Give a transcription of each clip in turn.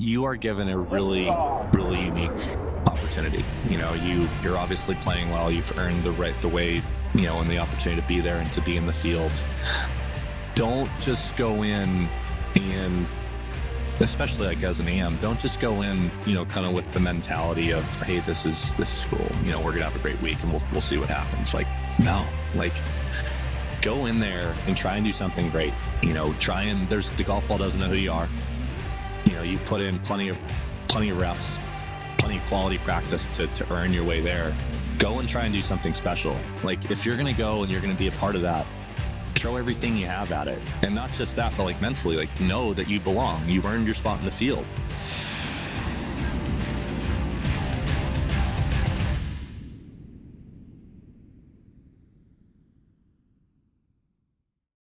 you are given a really, really unique opportunity. You're obviously playing well. You've earned the way, and the opportunity to be there and to be in the field. Don't just go in and, especially like as an AM, don't just go in, kind of with the mentality of, hey, this is cool. We're gonna have a great week and we'll see what happens. Like, no, like go in there and try and do something great. The golf ball doesn't know who you are. You put in plenty of reps, plenty of quality practice to earn your way there. Go and try and do something special. Like if you're going to go and you're going to be a part of that, throw everything you have at it. And not just that, but like mentally, like know that you belong. You've earned your spot in the field.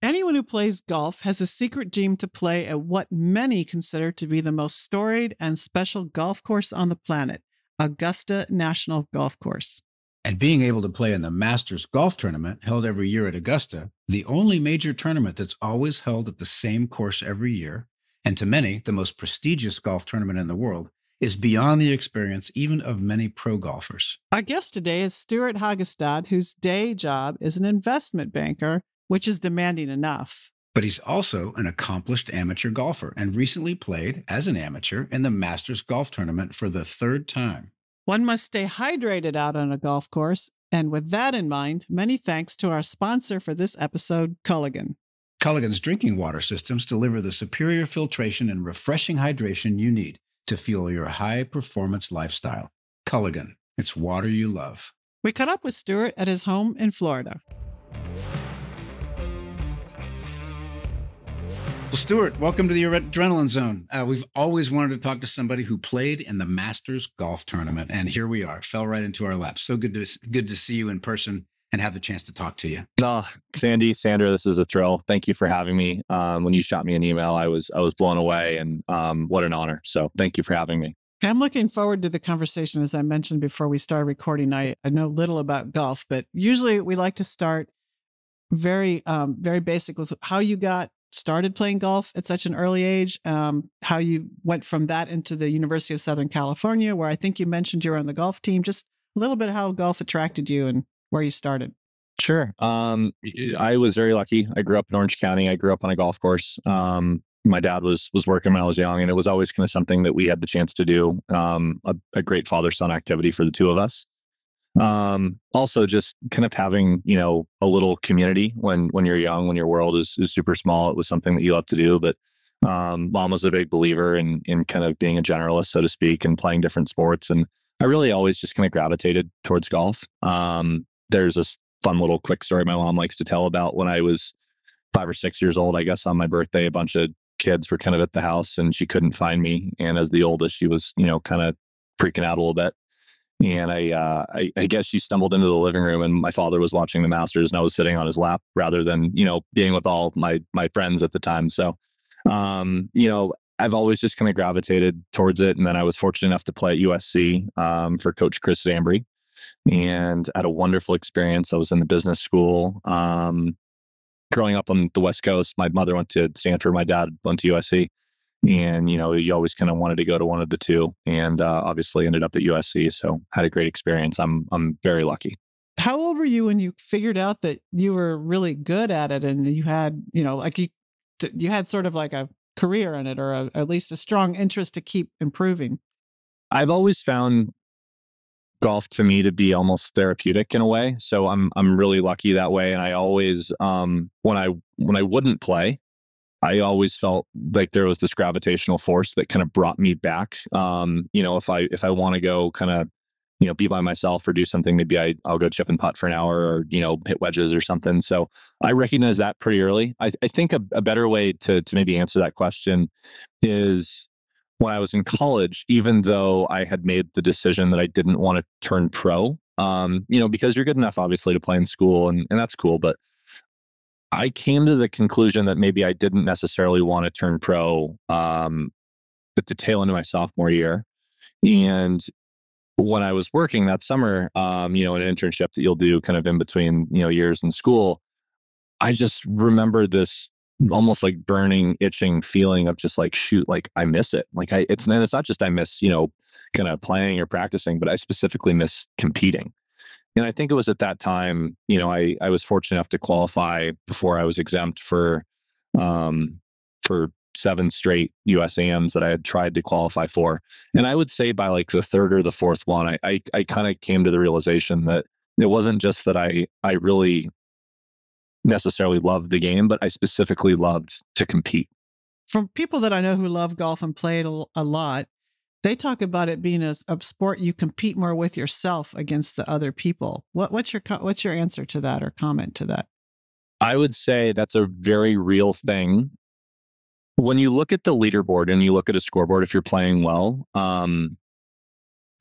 Anyone who plays golf has a secret dream to play at what many consider to be the most storied and special golf course on the planet, Augusta National Golf Course. And being able to play in the Masters Golf Tournament held every year at Augusta, the only major tournament that's always held at the same course every year, and to many, the most prestigious golf tournament in the world, is beyond the experience even of many pro golfers. Our guest today is Stewart Hagestad, whose day job is an investment banker, which is demanding enough. But he's also an accomplished amateur golfer and recently played as an amateur in the Masters Golf Tournament for the third time. One must stay hydrated out on a golf course, and with that in mind, many thanks to our sponsor for this episode, Culligan. Culligan's drinking water systems deliver the superior filtration and refreshing hydration you need to fuel your high-performance lifestyle. Culligan, it's water you love. We caught up with Stewart at his home in Florida. Well, Stewart, welcome to the Adrenaline Zone. We've always wanted to talk to somebody who played in the Masters Golf Tournament, and here we are. Fell right into our laps. So good to see you in person and have the chance to talk to you. Sandy, Sandra, this is a thrill. Thank you for having me. When you shot me an email, I was blown away, and what an honor. So thank you for having me. I'm looking forward to the conversation. As I mentioned before we started recording, I know little about golf, but usually we like to start very basic with how you got started playing golf at such an early age, how you went from that into the University of Southern California, where I think you mentioned you were on the golf team. Just a little bit how golf attracted you and where you started. Sure. I was very lucky. I grew up in Orange County. I grew up on a golf course. My dad was working when I was young, and it was always kind of something that we had the chance to do. A great father-son activity for the two of us. Also just kind of having, a little community when you're young, when your world is super small. It was something that you love to do, but, mom was a big believer in kind of being a generalist, so to speak, and playing different sports. And I really always just kind of gravitated towards golf. There's this fun little quick story my mom likes to tell about when I was 5 or 6 years old. I guess on my birthday, a bunch of kids were kind of at the house and she couldn't find me. And as the oldest, she was, kind of freaking out a little bit. And I guess she stumbled into the living room and my father was watching the Masters and I was sitting on his lap rather than, being with all my friends at the time. So, I've always just kind of gravitated towards it. And then I was fortunate enough to play at USC for Coach Chris Zambri and had a wonderful experience. I was in the business school. Growing up on the West Coast, my mother went to Stanford, my dad went to USC. And, you always kind of wanted to go to one of the two and obviously ended up at USC. So had a great experience. I'm very lucky. How old were you when you figured out that you were really good at it and you had, you had sort of like a career in it or at least a strong interest to keep improving? I've always found golf to me to be almost therapeutic in a way. So I'm really lucky that way. And I always, when I wouldn't play, I always felt like there was this gravitational force that kind of brought me back. If I want to go kind of, be by myself or do something, maybe I'll go chip and putt for an hour or, hit wedges or something. So I recognize that pretty early. I think a better way to maybe answer that question is when I was in college, even though I had made the decision that I didn't want to turn pro, because you're good enough, obviously, to play in school and that's cool. But I came to the conclusion that maybe I didn't necessarily want to turn pro at the tail end of my sophomore year. And when I was working that summer, an internship that you'll do kind of in between, years in school, I just remember this almost like burning, itching feeling of just like, shoot, like I miss it. Like it's not just I miss, kind of playing or practicing, but I specifically miss competing. And I think it was at that time, I was fortunate enough to qualify before I was exempt um, for 7 straight USAMs that I had tried to qualify for. And I would say by like the third or the fourth one, I kind of came to the realization that it wasn't just that I really necessarily loved the game, but I specifically loved to compete. From people that I know who love golf and play it a lot, they talk about it being a sport you compete more with yourself against the other people. What's your answer to that or comment to that? I would say that's a very real thing. When you look at the leaderboard and you look at a scoreboard, if you're playing well,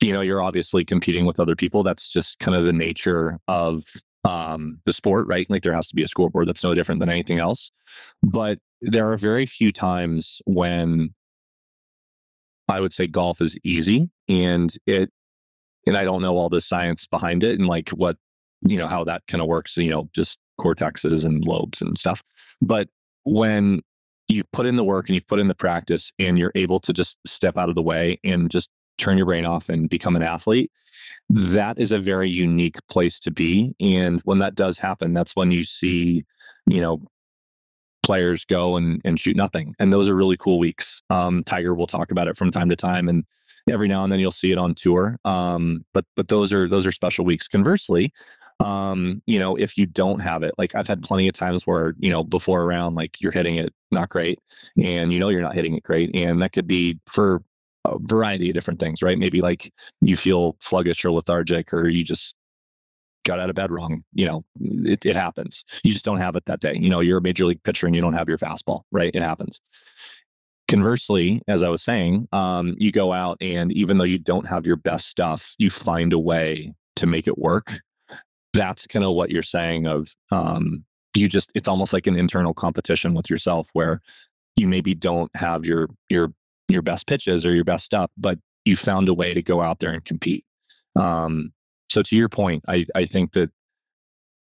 you're obviously competing with other people. That's just kind of the nature of the sport, right? Like there has to be a scoreboard that's no different than anything else. But there are very few times when I would say golf is easy, and I don't know all the science behind it and like what, how that kind of works, just cortexes and lobes and stuff. But when you put in the work and you put in the practice and you're able to just step out of the way and just turn your brain off and become an athlete, that is a very unique place to be. And when that does happen, that's when you see, players go and shoot nothing. And those are really cool weeks. Tiger will talk about it from time to time, and every now and then you'll see it on tour. But those are special weeks. Conversely, if you don't have it, like I've had plenty of times where, before a round, like you're hitting it not great and you're not hitting it great. And that could be for a variety of different things, right? Maybe like you feel sluggish or lethargic, or you just got out of bed wrong. It happens. You just don't have it that day. You're a major league pitcher and you don't have your fastball, right? It happens. Conversely, as I was saying, you go out and even though you don't have your best stuff, you find a way to make it work. That's kind of what you're saying of, it's almost like an internal competition with yourself where you maybe don't have your best pitches or your best stuff, but you found a way to go out there and compete. So to your point, I think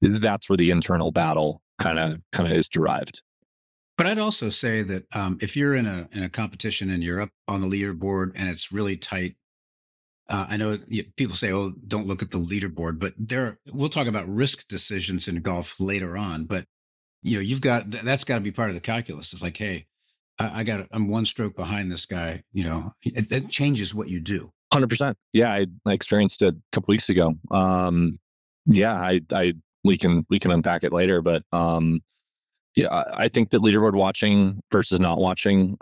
that's where the internal battle kind of is derived. But I'd also say that if you're in a competition and you're up on the leaderboard and it's really tight, I know people say, "Oh, don't look at the leaderboard," but we'll talk about risk decisions in golf later on. But you've got that's got to be part of the calculus. It's like, hey, I'm one stroke behind this guy. It changes what you do. 100%. Yeah, I experienced it a couple weeks ago. Yeah, we can unpack it later, but yeah, I think that leaderboard watching versus not watching,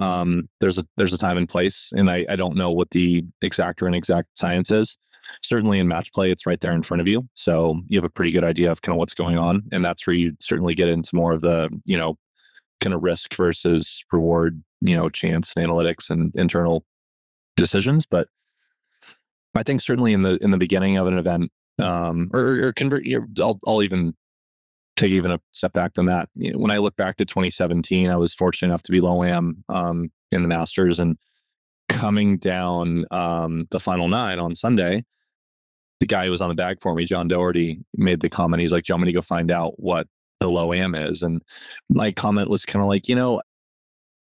there's a time and place, and I don't know what the exact or inexact science is. Certainly in match play, it's right there in front of you, so you have a pretty good idea of kind of what's going on, and that's where you certainly get into more of the kind of risk versus reward, chance and analytics and internal decisions. But I think certainly in the beginning of an event, or convert, I'll even take even a step back from that. When I look back to 2017, I was fortunate enough to be low am in the Masters, and coming down the final 9 on Sunday, the guy who was on the bag for me, John Doherty, made the comment. He's like, "Joe, I'm going to go find out what the low am is." And my comment was kind of like,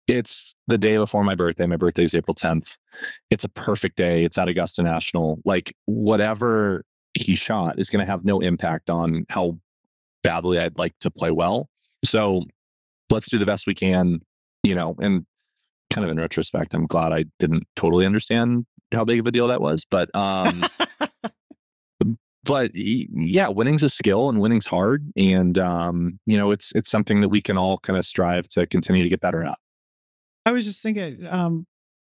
it's the day before my birthday. My birthday is April 10th. It's a perfect day. It's at Augusta National. Like whatever he shot is going to have no impact on how badly I'd like to play well. So let's do the best we can, and kind of in retrospect, I'm glad I didn't totally understand how big of a deal that was. But, yeah, winning's a skill and winning's hard. And, it's something that we can all kind of strive to continue to get better at. I was just thinking,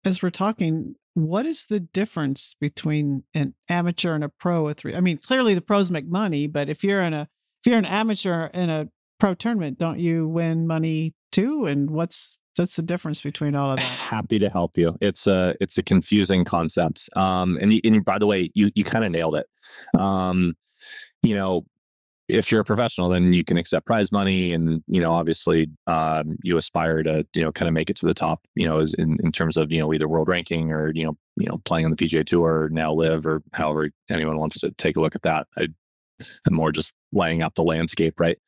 as we're talking, what is the difference between an amateur and a pro? I mean, clearly the pros make money, but if you're an amateur in a pro tournament, don't you win money too? And what's the difference between all of that? Happy to help you. It's a confusing concept. And by the way, you kind of nailed it. If you're a professional, then you can accept prize money, and obviously you aspire to kind of make it to the top, as in terms of either world ranking or playing on the PGA Tour or now live, or however anyone wants to take a look at that. I'm more just laying out the landscape, right?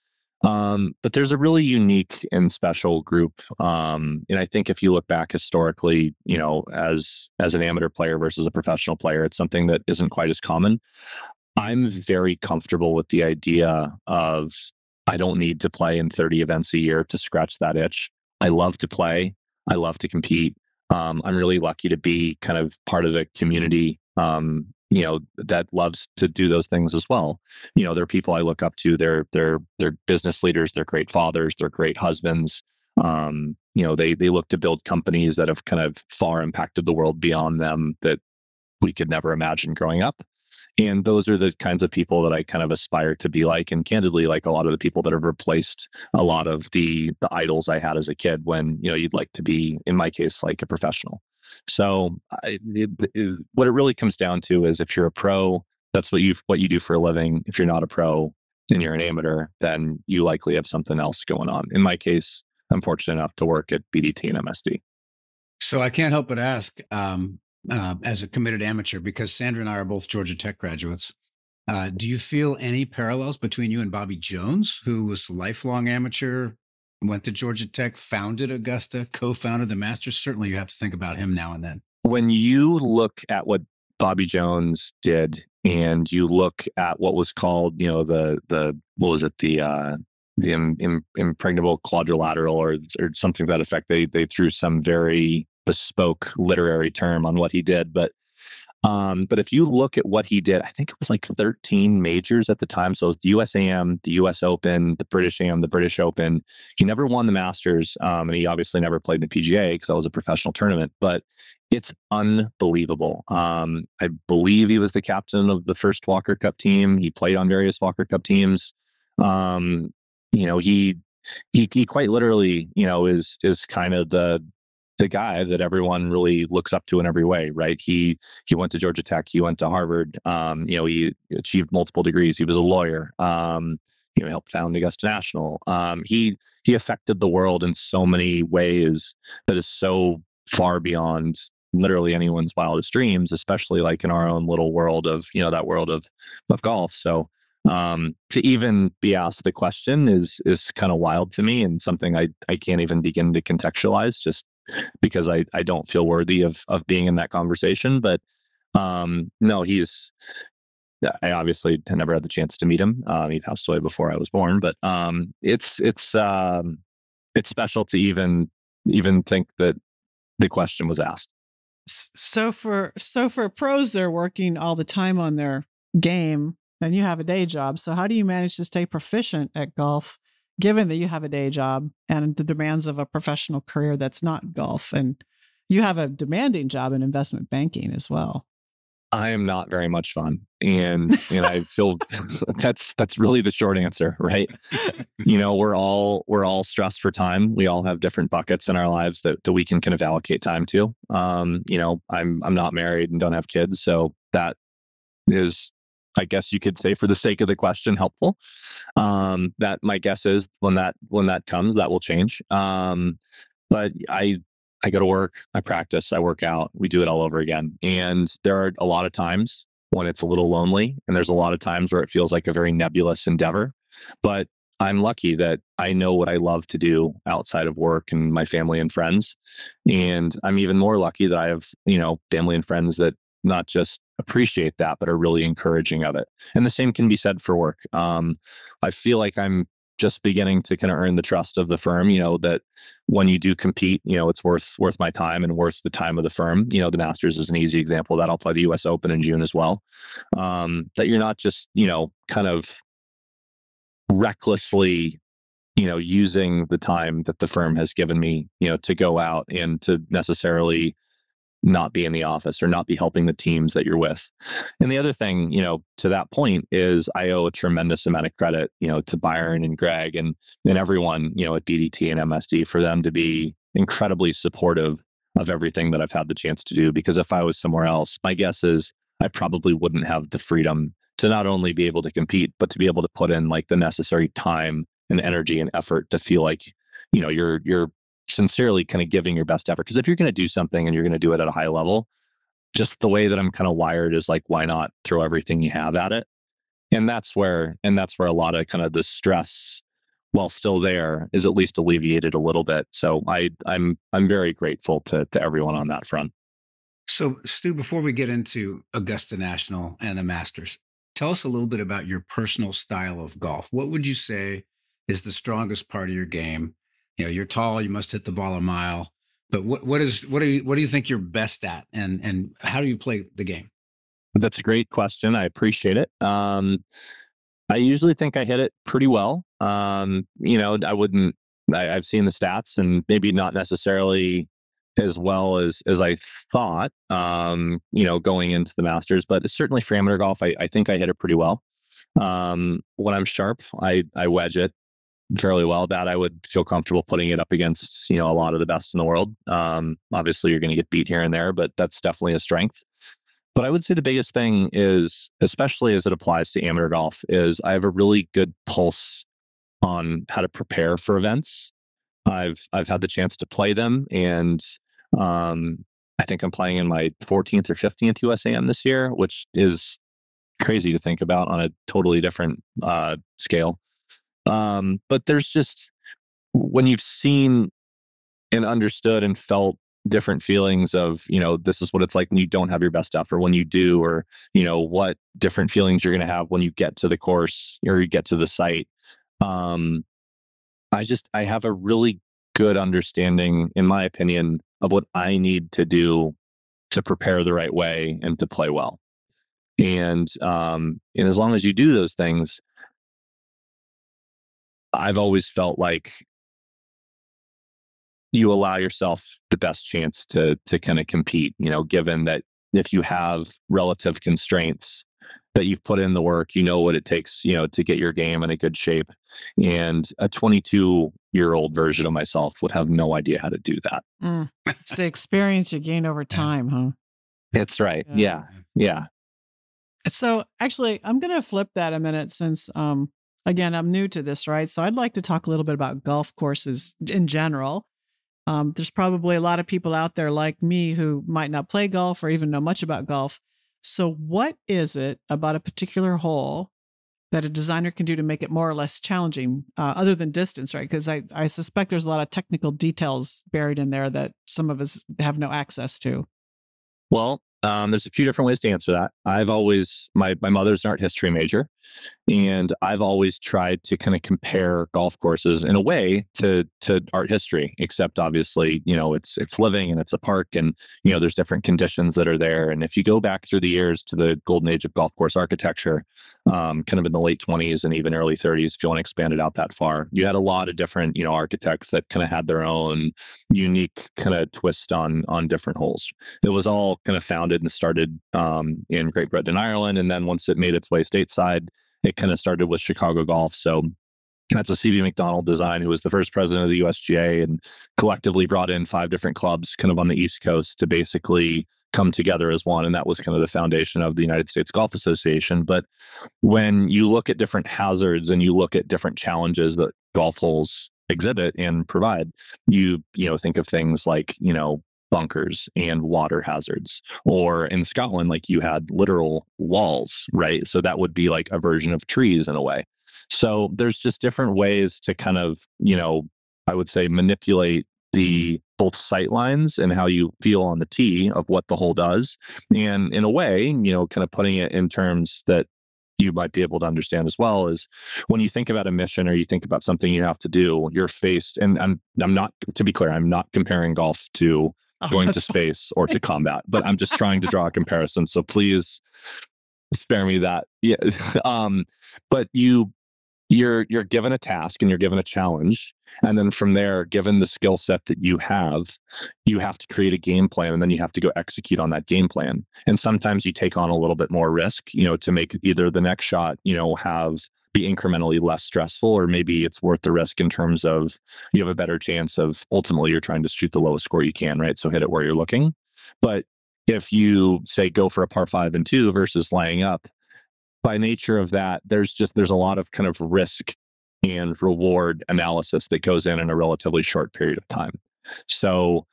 But there's a really unique and special group. And I think if you look back historically, as an amateur player versus a professional player, it's something that isn't quite as common. I'm very comfortable with the idea of I don't need to play in 30 events a year to scratch that itch. I love to play. I love to compete. I'm really lucky to be kind of part of the community, that loves to do those things as well. There are people I look up to. They're business leaders. They're great fathers. They're great husbands. They look to build companies that have kind of far impacted the world beyond them that we could never imagine growing up. And those are the kinds of people that I kind of aspire to be like. And candidly, like a lot of the people that have replaced a lot of the idols I had as a kid when, you'd like to be, in my case, like a professional. So what it really comes down to is if you're a pro, that's what you do for a living. If you're not a pro and you're an amateur, then you likely have something else going on. In my case, I'm fortunate enough to work at BDT and MSD. So I can't help but ask, as a committed amateur, because Sandra and I are both Georgia Tech graduates, do you feel any parallels between you and Bobby Jones, who was a lifelong amateur, went to Georgia Tech, founded Augusta, co-founded the Masters? Certainly you have to think about him now and then. When you look at what Bobby Jones did and you look at what was called, the impregnable quadrilateral or something to that effect, they threw some very bespoke literary term on what he did. But if you look at what he did, I think it was like 13 majors at the time. So it was the USAM, the US Open, the British AM, the British Open. He never won the Masters, and he obviously never played in the PGA because that was a professional tournament. But it's unbelievable. I believe he was the captain of the first Walker Cup team. He played on various Walker Cup teams. He quite literally, is kind of the guy that everyone really looks up to in every way, right? He went to Georgia Tech, he went to Harvard, he achieved multiple degrees. He was a lawyer. He helped found Augusta National. He affected the world in so many ways that is so far beyond literally anyone's wildest dreams, especially like in our own little world of, that world of golf. So to even be asked the question is kind of wild to me and something I can't even begin to contextualize just because I don't feel worthy of being in that conversation. But no, I obviously never had the chance to meet him. He passed away before I was born, but it's special to even think that the question was asked. So for pros, they're working all the time on their game, and you have a day job. So how do you manage to stay proficient at golf, given that you have a day job and the demands of a professional career that's not golf, and you have a demanding job in investment banking as well? I am not very much fun. And I feel that's really the short answer, right? We're all stressed for time. We all have different buckets in our lives that we can kind of allocate time to. I'm not married and don't have kids. So that is, I guess you could say, for the sake of the question, helpful. That my guess is when that comes, that will change. But I go to work, I practice, I work out, we do it all over again. And there are a lot of times when it's a little lonely, and there's a lot of times where it feels like a very nebulous endeavor. But I'm lucky that I know what I love to do outside of work and my family and friends. And I'm even more lucky that I have, family and friends that not just appreciate that, but are really encouraging of it. And the same can be said for work. I feel like I'm just beginning to kind of earn the trust of the firm, that when you do compete, it's worth my time and worth the time of the firm. The Masters is an easy example of that. I'll play the US Open in June as well. That you're not just, kind of recklessly, using the time that the firm has given me, to go out and to necessarily not be in the office or not be helping the teams that you're with. And the other thing, to that point is I owe a tremendous amount of credit, to Byron and Greg and everyone, at BDT and MSD for them to be incredibly supportive of everything that I've had the chance to do. Because if I was somewhere else, my guess is I probably wouldn't have the freedom to not only be able to compete, but to be able to put in like the necessary time and energy and effort to feel like, you're sincerely kind of giving your best effort. Because if you're going to do something and you're going to do it at a high level, just the way that I'm kind of wired is like, why not throw everything you have at it? And that's where a lot of kind of the stress while still there, is at least alleviated a little bit. So I'm very grateful to everyone on that front. So, Stu, before we get into Augusta National and the Masters, tell us a little bit about your personal style of golf. What would you say is the strongest part of your game? You're tall, you must hit the ball a mile, but what do you think you're best at, and how do you play the game? That's a great question. I appreciate it. I usually think I hit it pretty well. I've seen the stats, and maybe not necessarily as well as I thought, going into the Masters, but it's certainly for amateur golf, I think I hit it pretty well. When I'm sharp, I wedge it fairly well. That I would feel comfortable putting it up against, a lot of the best in the world. Obviously you're going to get beat here and there, but that's definitely a strength. But I would say the biggest thing is, especially as it applies to amateur golf, is I have a really good pulse on how to prepare for events. I've had the chance to play them, and I think I'm playing in my 14th or 15th USAM this year, which is crazy to think about on a totally different scale. But there's just, when you've seen and understood and felt different feelings of, this is what it's like when you don't have your best effort, when you do, or, what different feelings you're going to have when you get to the course or you get to the site. I have a really good understanding, in my opinion, of what I need to do to prepare the right way and to play well. And as long as you do those things, I've always felt like you allow yourself the best chance to kind of compete, given that if you have relative constraints, that you've put in the work, what it takes, to get your game in a good shape. And a 22-year-old version of myself would have no idea how to do that. It's the experience you gain over time, huh? That's right. Yeah. So actually, I'm going to flip that a minute, since, again, I'm new to this, right? So I'd like to talk a little bit about golf courses in general. There's probably a lot of people out there like me who might not play golf or even know much about golf. So what is it about a particular hole that a designer can do to make it more or less challenging, other than distance, right? Because I suspect there's a lot of technical details buried in there that some of us have no access to. Well, there's a few different ways to answer that. My mother's an art history major, and I've always tried to kind of compare golf courses in a way to art history, except obviously, it's living and it's a park, and, there's different conditions that are there. And if you go back through the years to the golden age of golf course architecture, kind of in the late 20s and even early 30s, if you want to expand it out that far, you had a lot of different, architects that kind of had their own unique kind of twist on different holes. It was all kind of founded and started in Great Britain and Ireland. And then once it made its way stateside, it kind of started with Chicago Golf. So that's a C.B. McDonald design, who was the first president of the USGA, and collectively brought in 5 different clubs kind of on the East Coast to basically come together as one. And that was kind of the foundation of the United States Golf Association. But when you look at different hazards and you look at different challenges that golf holes exhibit and provide, you think of things like, bunkers and water hazards, or in Scotland, like you had literal walls, right? So that would be like a version of trees in a way. So there's just different ways to kind of, I would say, manipulate the both sight lines and how you feel on the tee of what the hole does. And in a way, kind of putting it in terms that you might be able to understand as well, is when you think about a mission or you think about something you have to do, you're faced, and I'm not, to be clear, I'm not comparing golf to going to space or to combat, but I'm just trying to draw a comparison. So please spare me that. Yeah. But you're given a task and you're given a challenge. And then from there, given the skill set that you have to create a game plan, and then you have to go execute on that game plan. And sometimes you take on a little bit more risk, to make either the next shot, be incrementally less stressful, or maybe it's worth the risk in terms of you have a better chance of ultimately you're trying to shoot the lowest score you can, right? So hit it where you're looking. But if you say go for a par 5 and 2 versus laying up, by nature of that, there's a lot of kind of risk and reward analysis that goes in a relatively short period of time. So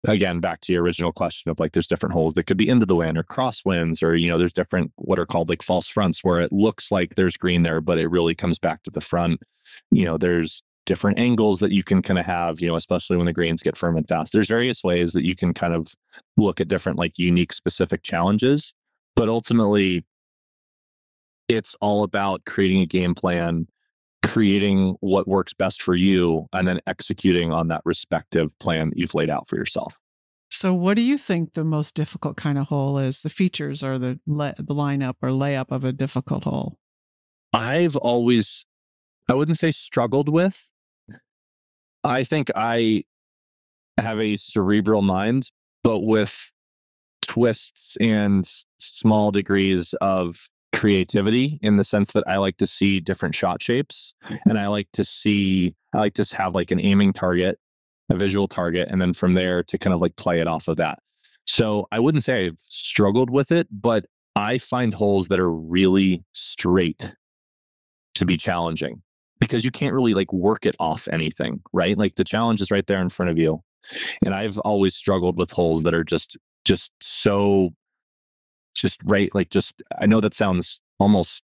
again, back to your original question of like, there's different holes that could be into the wind or crosswinds, or, there's different what are called like false fronts where it looks like there's green there, but it really comes back to the front. There's different angles that you can kind of have, especially when the greens get firm and fast. There's various ways that you can kind of look at different like unique specific challenges, but ultimately it's all about creating a game plan, creating what works best for you, and then executing on that respective plan that you've laid out for yourself. So what do you think the most difficult kind of hole is? The features or the lineup or layup of a difficult hole? I've always, I wouldn't say struggled with. I think I have a cerebral mind, but with twists and small degrees of creativity, in the sense that I like to see different shot shapes, and I like to have like an aiming target, a visual target, and then from there to kind of like play it off of that. So I wouldn't say I've struggled with it, but I find holes that are really straight to be challenging, because you can't really like work it off anything, right? Like the challenge is right there in front of you. And I've always struggled with holes that are just so right. Like I know that sounds almost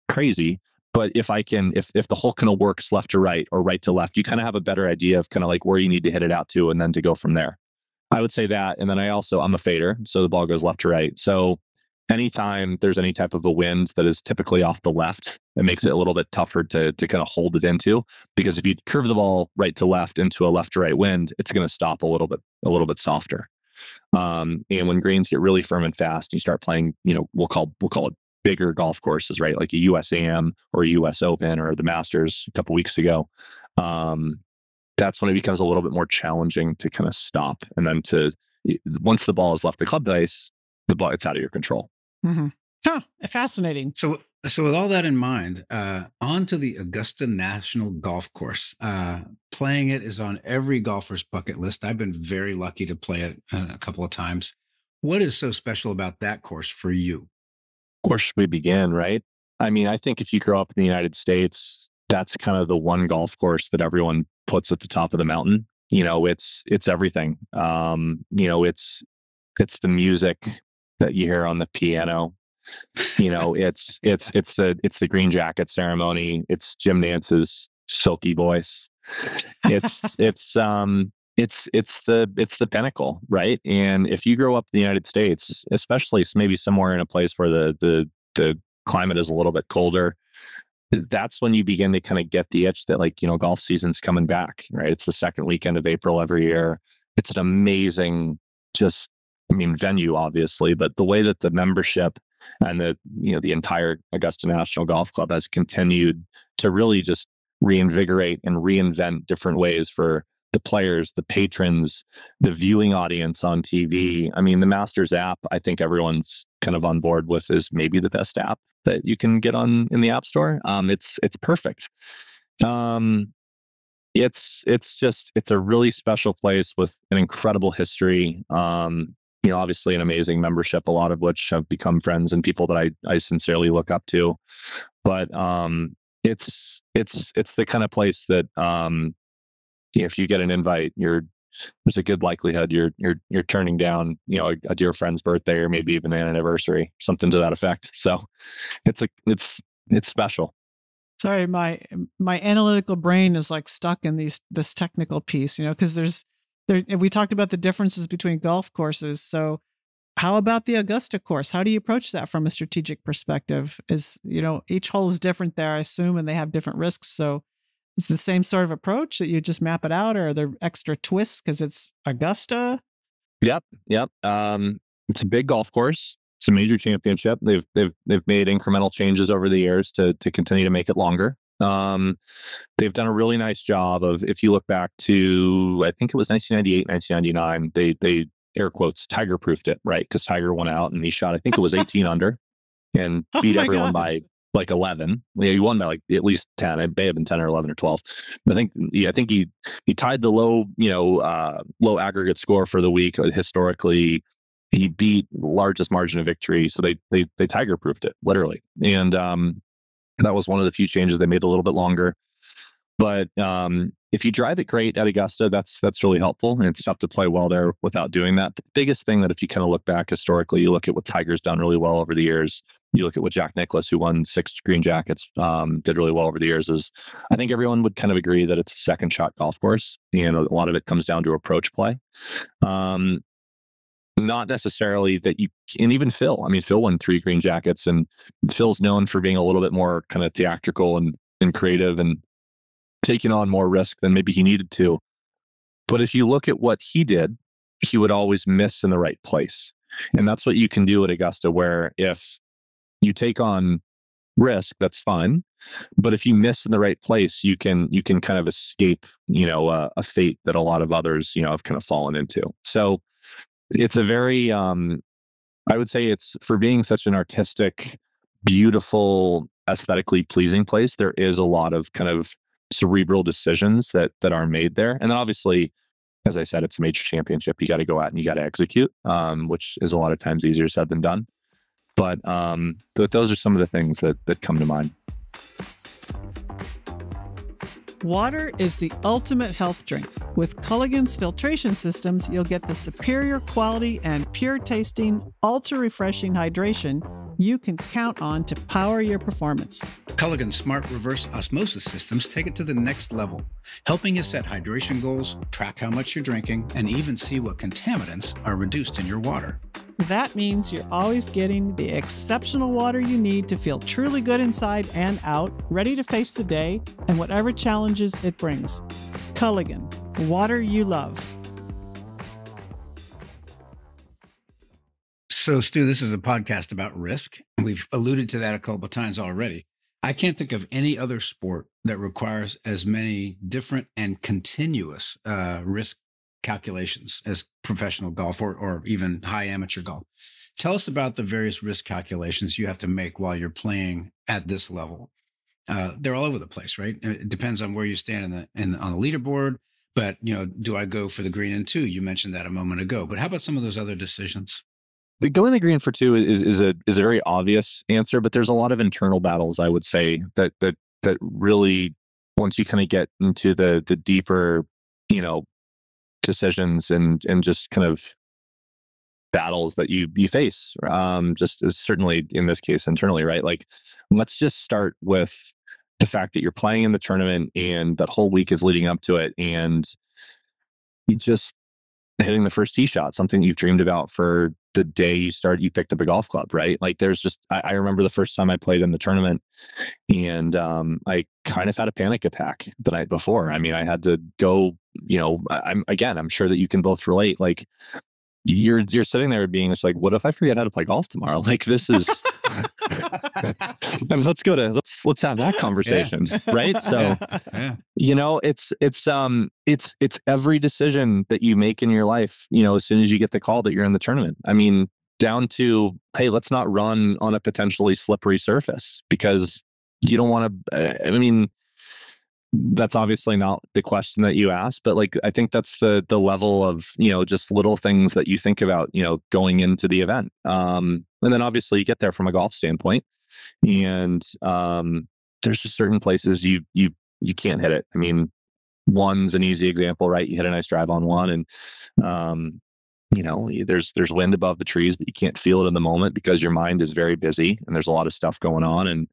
crazy, but if the hole kind of works left to right or right to left, you kind of have a better idea of kind of like where you need to hit it out to, and then to go from there. I would say that. And then I'm a fader, so the ball goes left to right. So anytime there's any type of a wind that is typically off the left, it makes it a little bit tougher to kind of hold it into, because if you curve the ball right to left into a left to right wind, it's going to stop a little bit softer. And when greens get really firm and fast, you start playing, we'll call it bigger golf courses, right? Like a USAM or a US Open or the Masters a couple weeks ago. That's when it becomes a little bit more challenging to kind of stop. And then once the ball has left the club face, it's out of your control. Mm-hmm. Huh, fascinating. So with all that in mind, on to the Augusta National Golf Course. Playing it is on every golfer's bucket list. I've been very lucky to play it a couple of times. What is so special about that course for you? Of course, we begin, right? I mean, I think if you grow up in the United States, that's kind of the one golf course that everyone puts at the top of the mountain. It's everything. It's the music that you hear on the piano. It's the green jacket ceremony. It's Jim Nance's silky voice. It's the pinnacle, right? And if you grow up in the United States, especially maybe somewhere in a place where the climate is a little bit colder, that's when you begin to kind of get the itch that golf season's coming back, right? It's the second weekend of April every year. It's an amazing, venue, obviously, but the way that the membership and the entire Augusta National Golf Club has continued to really just reinvigorate and reinvent different ways for the players, the patrons, the viewing audience on TV. I mean, the Masters app, I think everyone's kind of on board with, is maybe the best app that you can get in the App Store. It's perfect. It's a really special place with an incredible history. Obviously an amazing membership, a lot of which have become friends and people that I sincerely look up to. But it's the kind of place that if you get an invite, there's a good likelihood you're turning down a dear friend's birthday or maybe even an anniversary, something to that effect. So it's special. Sorry, my analytical brain is like stuck in this technical piece, because we talked about the differences between golf courses. So how about the Augusta course? How do you approach that from a strategic perspective? Each hole is different there, I assume, and they have different risks. So it's the same sort of approach that you just map it out, or are there extra twists because it's Augusta? Yep. It's a big golf course. It's a major championship. They've made incremental changes over the years to continue to make it longer. They've done a really nice job of, if you look back to, I think it was 1998, 1999, they air quotes Tiger proofed it, right? Because Tiger went out and he shot, I think it was 18 under and beat everyone by like 11. Yeah, he won by like at least 10. It may have been 10 or 11 or 12. I think he tied the low aggregate score for the week. Historically, he beat the largest margin of victory. So they Tiger proofed it, literally. And that was one of the few changes they made a little bit longer. But if you drive it great at Augusta, that's really helpful. And it's tough to play well there without doing that. The biggest thing that if you kind of look back historically, you look at what Tiger's done really well over the years. You look at what Jack Nicklaus, who won 6 green jackets, did really well over the years. Is I think everyone would kind of agree that it's a second shot golf course, and a lot of it comes down to approach play. Not necessarily that you, and even Phil. I mean, Phil won 3 green jackets, and Phil's known for being a little bit more kind of theatrical and creative and taking on more risk than maybe he needed to. But if you look at what he did, he would always miss in the right place. And that's what you can do at Augusta, where if you take on risk, that's fine. But if you miss in the right place, you can kind of escape, a fate that a lot of others, have kind of fallen into. So it's a very, I would say it's, for being such an artistic, beautiful, aesthetically pleasing place, there is a lot of kind of cerebral decisions that are made there. And then obviously, as I said, it's a major championship. You got to go out and you got to execute, which is a lot of times easier said than done. But those are some of the things that come to mind. Water is the ultimate health drink. With Culligan's filtration systems, you'll get the superior quality and pure tasting, ultra refreshing hydration you can count on to power your performance. Culligan's smart reverse osmosis systems take it to the next level, helping you set hydration goals, track how much you're drinking, and even see what contaminants are reduced in your water. That means you're always getting the exceptional water you need to feel truly good inside and out, ready to face the day and whatever challenges it brings. Culligan, water you love. So, Stu, this is a podcast about risk. We've alluded to that a couple of times already. I can't think of any other sport that requires as many different and continuous risk calculations as professional golf or even high amateur golf. Tell us about the various risk calculations you have to make while you're playing at this level. They're all over the place, right? It depends on where you stand on the leaderboard. But, do I go for the green in 2? You mentioned that a moment ago. But how about some of those other decisions? The going the green for 2 is a very obvious answer, but there's a lot of internal battles, I would say, that really, once you kind of get into the deeper, decisions and just kind of battles that you face, just as certainly in this case internally, right? Like, let's just start with the fact that you're playing in the tournament and that whole week is leading up to it, and you just hitting the first tee shot, something you've dreamed about for the day you picked up a golf club, right? Like, there's just, I remember the first time I played in the tournament, and I kind of had a panic attack the night before. I mean, I had to go, I'm sure that you can both relate. Like, you're sitting there being just like, what if I forget how to play golf tomorrow? Like, this is, I mean, let's have that conversation. Yeah. Right. So, yeah. It's every decision that you make in your life, as soon as you get the call that you're in the tournament. I mean, down to, hey, let's not run on a potentially slippery surface because you don't want to, I mean, that's obviously not the question that you asked, but like, I think that's the level of, just little things that you think about, going into the event. And then obviously you get there from a golf standpoint, and there's just certain places you can't hit it. I mean, one's an easy example, right? You hit a nice drive on one, and there's wind above the trees, but you can't feel it in the moment because your mind is very busy and there's a lot of stuff going on, and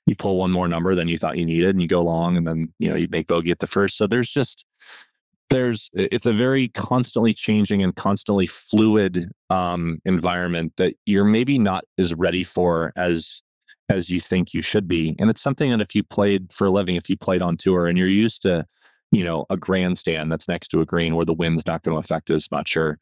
you pull one more number than you thought you needed, and you go long, and then you make bogey at the first. So it's a very constantly changing and constantly fluid environment that you're maybe not as ready for as you think you should be. And it's something that if you played for a living, if you played on tour and you're used to a grandstand that's next to a green where the wind's not going to affect as much, or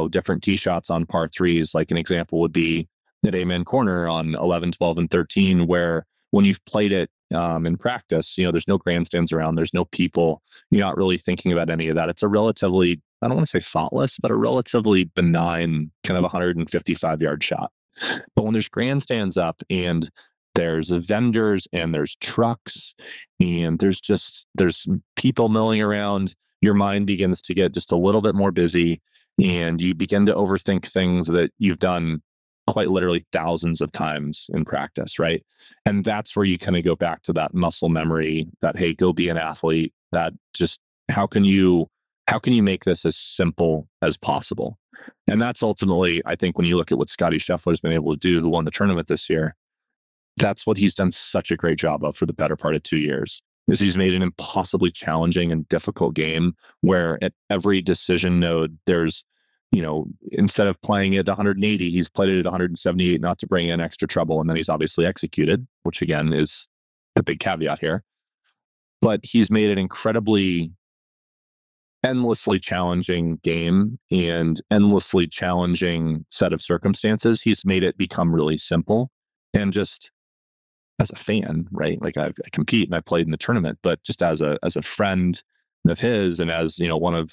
different tee shots on par 3s, like an example would be at Amen Corner on 11, 12, and 13, where when you've played it in practice, there's no grandstands around, there's no people, you're not really thinking about any of that. It's a relatively, I don't want to say thoughtless, but a relatively benign kind of 155-yard shot. But when there's grandstands up and there's vendors and there's trucks and there's people milling around, your mind begins to get just a little bit more busy, and you begin to overthink things that you've done quite literally thousands of times in practice, right? And that's where you kind of go back to that muscle memory, that, hey, go be an athlete. That just, how can you make this as simple as possible? And that's ultimately, I think, when you look at what Scotty Scheffler has been able to do, who won the tournament this year, that's what he's done such a great job of for the better part of 2 years, is he's made an impossibly challenging and difficult game where at every decision node, there's, instead of playing it 180, he's played it at 178, not to bring in extra trouble. And then he's obviously executed, which again is the big caveat here. But he's made an incredibly endlessly challenging game and endlessly challenging set of circumstances. He's made it become really simple. And just as a fan, right? Like I compete and I played in the tournament, but just as a friend of his, and as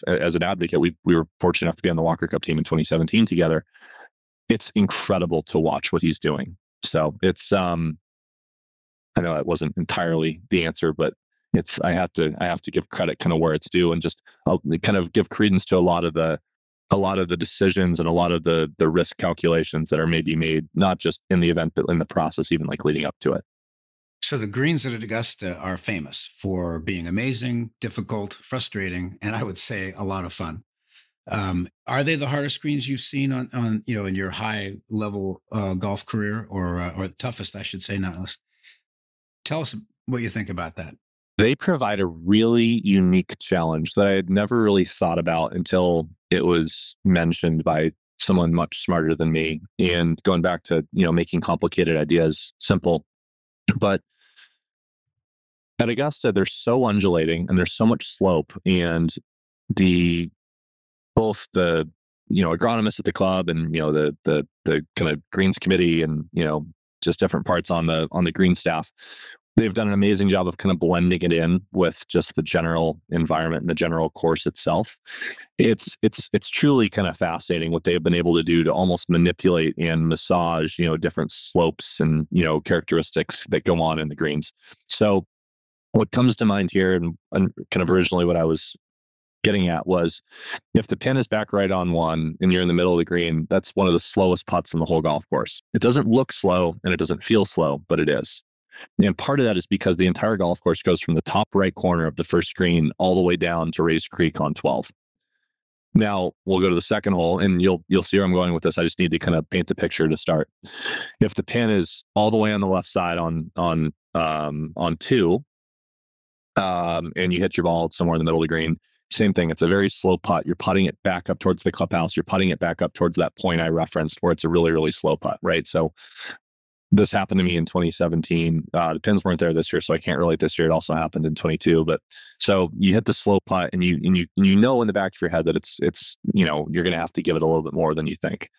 as an advocate, we were fortunate enough to be on the Walker Cup team in 2017 together. It's incredible to watch what he's doing. So it's I know that wasn't entirely the answer, but I have to give credit kind of where it's due, and just I'll kind of give credence to a lot of the decisions and a lot of the risk calculations that are maybe made, not just in the event, but in the process, even like leading up to it. So the greens at Augusta are famous for being amazing, difficult, frustrating, and I would say a lot of fun. Are they the hardest greens you've seen on in your high level golf career, or toughest, I should say, not less? Tell us what you think about that. They provide a really unique challenge that I had never really thought about until it was mentioned by someone much smarter than me. And going back to, making complicated ideas simple. But at Augusta, they're so undulating and there's so much slope, and both the agronomists at the club and the kind of greens committee and just different parts on the green staff, they've done an amazing job of kind of blending it in with just the general environment and the general course itself. It's truly kind of fascinating what they've been able to do to almost manipulate and massage, different slopes and, characteristics that go on in the greens. So what comes to mind here, and kind of originally what I was getting at, was if the pin is back right on one and you're in the middle of the green, that's one of the slowest putts in the whole golf course. It doesn't look slow and it doesn't feel slow, but it is. And part of that is because the entire golf course goes from the top right corner of the first green all the way down to Raised Creek on 12. Now we'll go to the second hole, and you'll see where I'm going with this. I just need to kind of paint the picture to start. If the pin is all the way on the left side on 2, and you hit your ball somewhere in the middle of the green, same thing. It's a very slow putt. You're putting it back up towards the clubhouse. You're putting it back up towards that point I referenced where it's a really, really slow putt, right? So this happened to me in 2017. The pins weren't there this year, so I can't relate this year. It also happened in 22. But so you hit the slow putt, and you know in the back of your head that it's you're going to have to give it a little bit more than you think.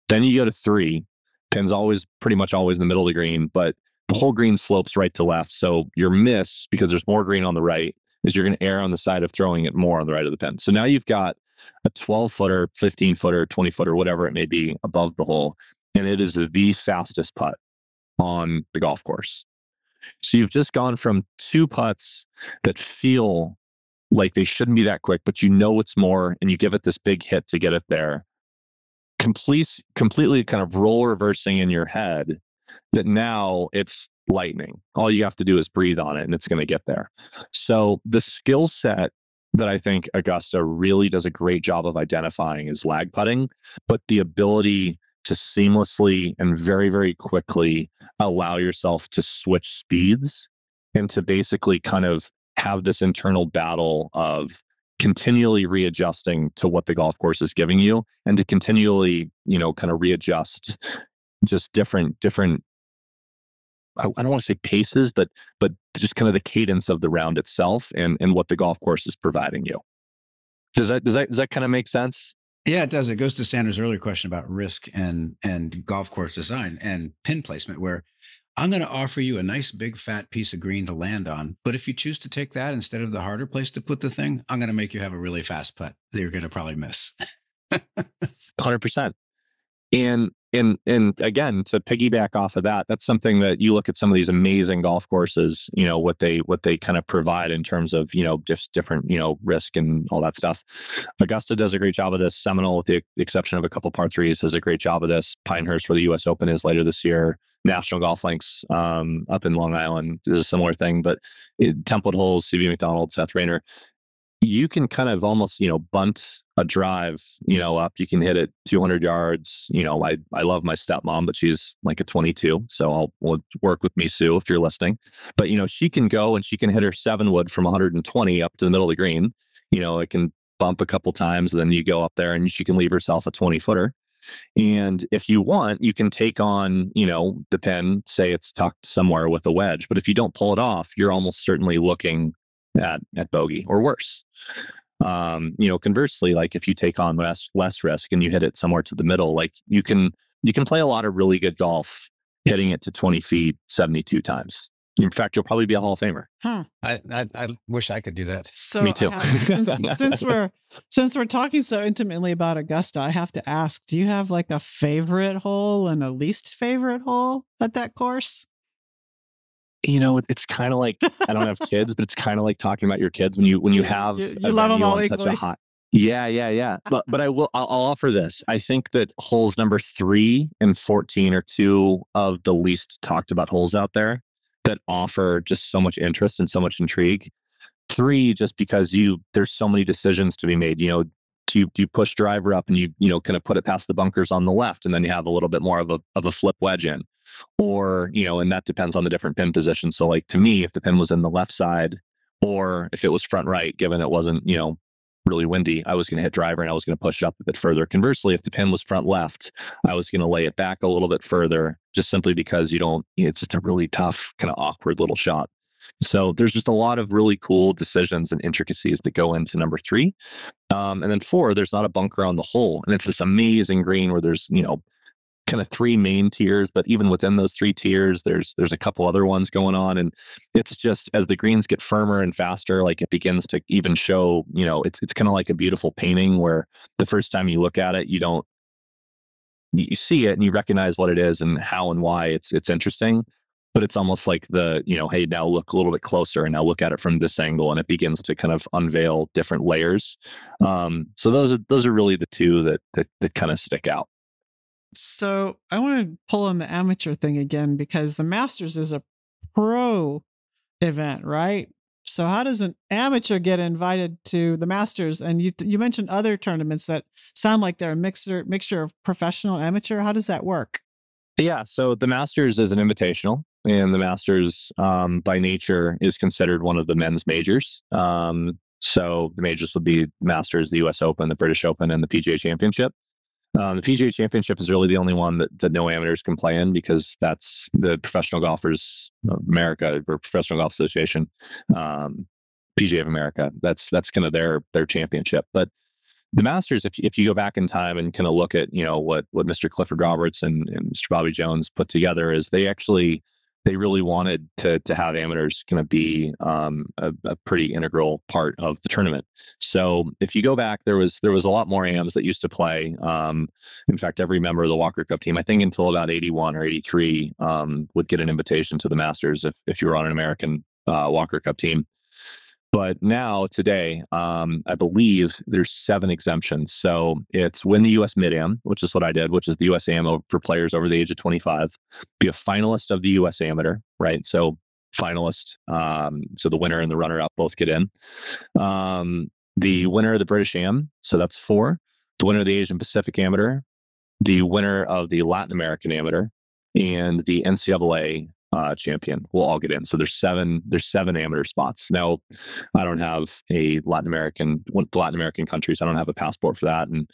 Then you go to 3. Pin's pretty much always in the middle of the green, but the whole green slopes right to left. So your miss, because there's more green on the right, is you're going to err on the side of throwing it more on the right of the pin. So now you've got a 12-footer, 15-footer, 20-footer, whatever it may be, above the hole, and it is the fastest putt on the golf course. So you've just gone from 2 putts that feel like they shouldn't be that quick, but it's more, and you give it this big hit to get it there. Completely kind of role reversing in your head that now it's lightning. All you have to do is breathe on it and it's going to get there. So the skill set that I think Augusta really does a great job of identifying is lag putting, but the ability to seamlessly and very, very quickly allow yourself to switch speeds and to basically kind of have this internal battle of continually readjusting to what the golf course is giving you, and to continually, kind of readjust just different, I don't want to say paces, but just kind of the cadence of the round itself and what the golf course is providing you. Does that kind of make sense? Yeah, it does. It goes to Sandra's earlier question about risk and golf course design and pin placement, where I'm going to offer you a nice big fat piece of green to land on. But if you choose to take that instead of the harder place to put the thing, I'm going to make you have a really fast putt that you're going to probably miss. 100%. And And again, to piggyback off of that, that's something that you look at some of these amazing golf courses, what they kind of provide in terms of, just different, risk and all that stuff. Augusta does a great job of this. Seminole, with the exception of a couple par threes, does a great job of this. Pinehurst, where the U.S. Open is later this year. National Golf Links up in Long Island is a similar thing. But template holes, C.V. McDonald, Seth Rayner, you can kind of almost, bunt a drive, up. You can hit it 200 yards. I love my stepmom, but she's like a 22. So we'll work with me, Sue, if you're listening. But, she can go and she can hit her 7-wood from 120 up to the middle of the green. It can bump a couple times, and then you go up there and she can leave herself a 20-footer. And if you want, you can take on, the pin, say it's tucked somewhere with a wedge. But if you don't pull it off, you're almost certainly looking at bogey or worse. Conversely, like if you take on less risk and you hit it somewhere to the middle, like you can play a lot of really good golf hitting it to 20 feet 72 times. In fact, you'll probably be a Hall of Famer. I wish I could do that. So me too. Since we're talking so intimately about Augusta, I have to ask, do you have like a favorite hole and a least favorite hole at that course? It's kind of like, I don't have kids, but it's kind of like talking about your kids when you have you love them all equally. Yeah. But I'll offer this. I think that holes number 3 and 14 are two of the least talked about holes out there that offer just so much interest and so much intrigue. 3, just because there's so many decisions to be made. Do you push driver up and you kind of put it past the bunkers on the left, and then you have a little bit more of a flip wedge in. Or, and that depends on the different pin position. So like to me, if the pin was in the left side or if it was front right, given it wasn't, really windy, I was going to hit driver and I was going to push up a bit further. Conversely, if the pin was front left, I was going to lay it back a little bit further, just simply because it's just a really tough, kind of awkward little shot. So there's just a lot of really cool decisions and intricacies that go into number 3. And then 4, there's not a bunker on the hole. And it's this amazing green where there's, kind of 3 main tiers, but even within those 3 tiers, there's a couple other ones going on. And it's just, as the greens get firmer and faster, like it begins to even show, it's kind of like a beautiful painting where the first time you look at it, you see it and you recognize what it is and how and why it's interesting. But it's almost like hey, now look a little bit closer and now look at it from this angle, and it begins to kind of unveil different layers. So those are really the two that kind of stick out. So I want to pull on the amateur thing again, because the Masters is a pro event, right? So how does an amateur get invited to the Masters? And you mentioned other tournaments that sound like they're a mixture of professional, amateur. How does that work? Yeah, so the Masters is an invitational, and the Masters by nature is considered one of the men's majors. So the majors would be Masters, the U.S. Open, the British Open, and the PGA Championship. The PGA Championship is really the only one that no amateurs can play in, because that's the Professional Golfers of America, or Professional Golf Association, PGA of America. That's kind of their championship. But the Masters, if you go back in time and kind of look at what Mr. Clifford Roberts and Mr. Bobby Jones put together, is they really wanted to have amateurs kind of be a pretty integral part of the tournament. So if you go back, there was a lot more AMs that used to play. In fact, every member of the Walker Cup team, I think until about 81 or 83, would get an invitation to the Masters if you were on an American Walker Cup team. But now, today, I believe there's 7 exemptions. So it's win the U.S. Mid-Am, which is what I did, which is the U.S. Am for players over the age of 25. Be a finalist of the U.S. Amateur, right? So finalist, so the winner and the runner-up both get in. The winner of the British Am, so that's 4. The winner of the Asian Pacific Amateur, the winner of the Latin American Amateur, and the NCAA champion will all get in. So there's 7 amateur spots. Now, I don't have the Latin American countries. I don't have a passport for that. And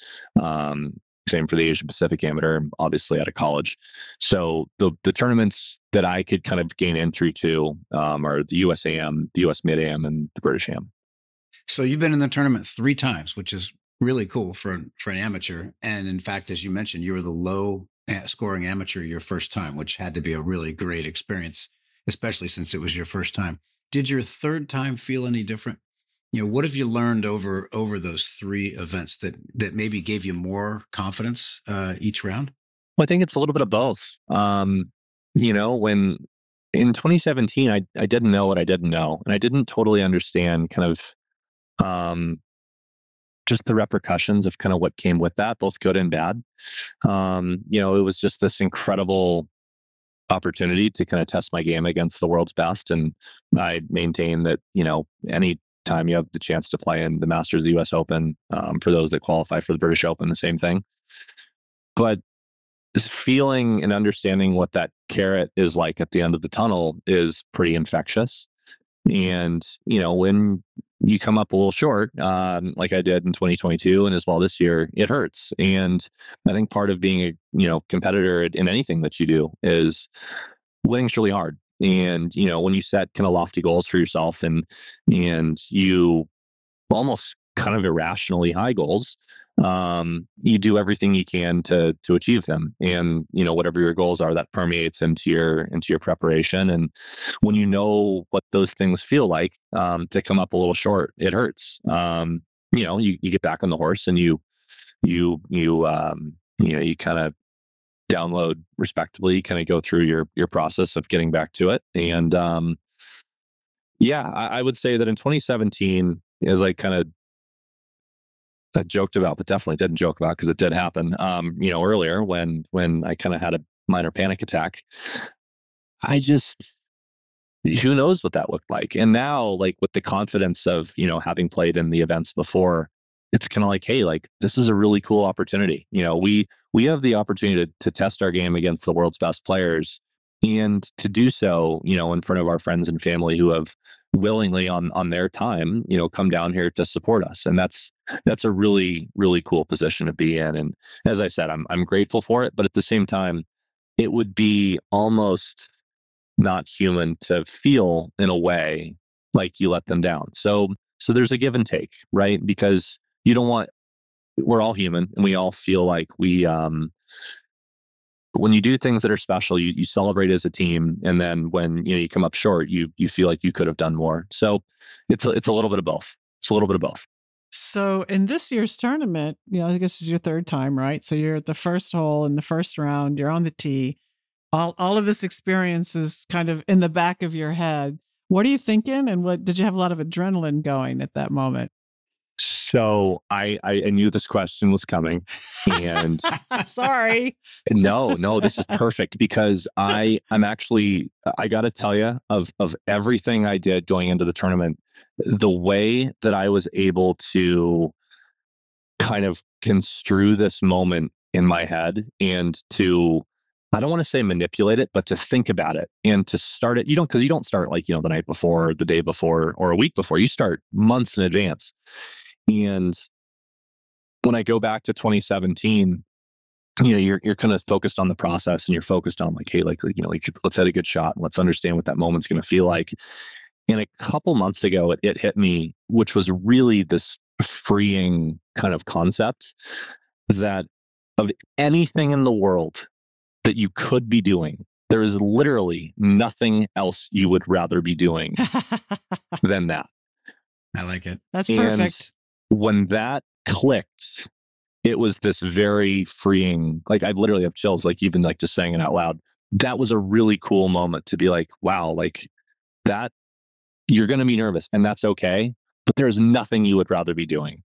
same for the Asia Pacific Amateur, obviously out of college. So the tournaments that I could kind of gain entry to are the US Am, the US Mid-Am, and the British Am. So you've been in the tournament 3 times, which is really cool for an amateur. And in fact, as you mentioned, you were the low scoring amateur your first time, which had to be a really great experience, especially since it was your first time. Did your third time feel any different? What have you learned over those 3 events that maybe gave you more confidence each round? Well, I think it's a little bit of both. When in 2017, I didn't know what I didn't know, and I didn't totally understand kind of just the repercussions of kind of what came with that, both good and bad. It was just this incredible opportunity to kind of test my game against the world's best. And I maintain that, any time you have the chance to play in the Masters of the US Open, for those that qualify for the British Open, the same thing. But this feeling and understanding what that carrot is like at the end of the tunnel is pretty infectious. And, when you come up a little short, like I did in 2022 and as well this year, it hurts. And I think part of being a, competitor in anything that you do is winning's really hard. And, when you set kind of lofty goals for yourself and you almost kind of irrationally high goals, you do everything you can to achieve them. And, whatever your goals are, that permeates into your preparation. And when you know what those things feel like, to come up a little short, it hurts. You get back on the horse and you kind of download respectably, kind of go through your process of getting back to it. And, I would say that in 2017, as I kind of I joked about, but definitely didn't joke about because it did happen. Earlier when I kind of had a minor panic attack, who knows what that looked like. And now, like with the confidence of, having played in the events before, it's kind of like, hey, like this is a really cool opportunity. We have the opportunity to test our game against the world's best players and to do so, in front of our friends and family who have willingly on their time, come down here to support us. And that's a really, really cool position to be in. And as I said, I'm grateful for it, but at the same time, it would be almost not human to feel in a way like you let them down. So there's a give and take, right? Because we're all human and we all feel like when you do things that are special, you celebrate as a team. And then when, you come up short, you feel like you could have done more. So it's a little bit of both. It's a little bit of both. So in this year's tournament, I guess this is your third time, right? So you're at the first hole in the first round, you're on the tee. All of this experience is kind of in the back of your head. What are you thinking? And what did you have a lot of adrenaline going at that moment? So I knew this question was coming, and sorry. No, this is perfect because I'm actually, I got to tell you, of everything I did going into the tournament, the way that I was able to kind of construe this moment in my head and to, I don't want to say manipulate it, but to think about it and to start it. Because you don't start like, the night before, or the day before, or a week before. You start months in advance. And when I go back to 2017, you're kind of focused on the process and you're focused on like, hey, let's hit a good shot and let's understand what that moment's going to feel like. And a couple months ago, it hit me, which was really this freeing kind of concept that of anything in the world that you could be doing, there is literally nothing else you would rather be doing than that. I like it. That's perfect. When that clicked, it was this very freeing, like I literally have chills, like even like just saying it out loud. That was a really cool moment to be like, wow, like that, you're going to be nervous and that's okay, but there's nothing you would rather be doing.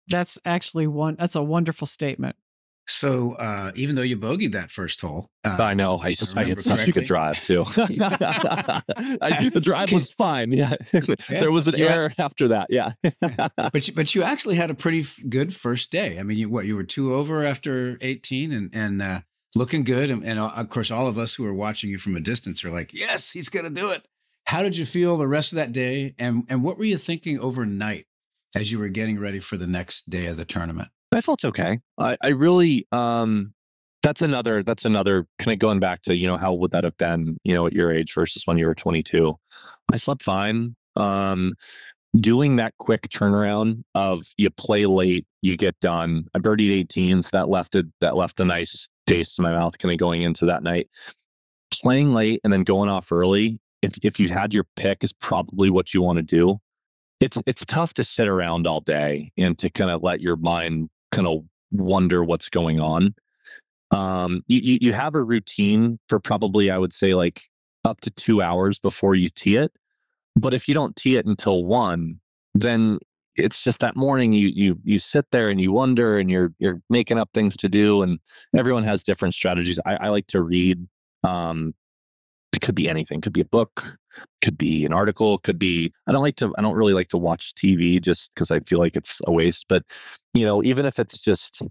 That's actually that's a wonderful statement. So even though you bogeyed that first hole, I know I hit such a good drive too. The drive was fine. Yeah, there was an error after that. Yeah, but you actually had a pretty good first day. I mean, you were 2 over after 18 and looking good. And of course, all of us who are watching you from a distance are like, yes, he's going to do it. How did you feel the rest of that day? And what were you thinking overnight as you were getting ready for the next day of the tournament? I felt okay. I really, that's another kind of going back to, how would that have been, at your age versus when you were 22. I slept fine. Doing that quick turnaround of you play late, you get done. I birdied 18s. That left a nice taste in my mouth kind of going into that night. Playing late and then going off early, if you had your pick, is probably what you want to do. It's tough to sit around all day and to kind of let your mind kind of wonder what's going on. You have a routine for probably, I would say, like up to 2 hours before you tee it. But if you don't tee it until 1, then it's just that morning you sit there and you wonder and you're making up things to do, and everyone has different strategies. I like to read. It could be anything. Could be a book. Could be an article. Could be. I don't really like to watch TV just because I feel like it's a waste. But even if it's just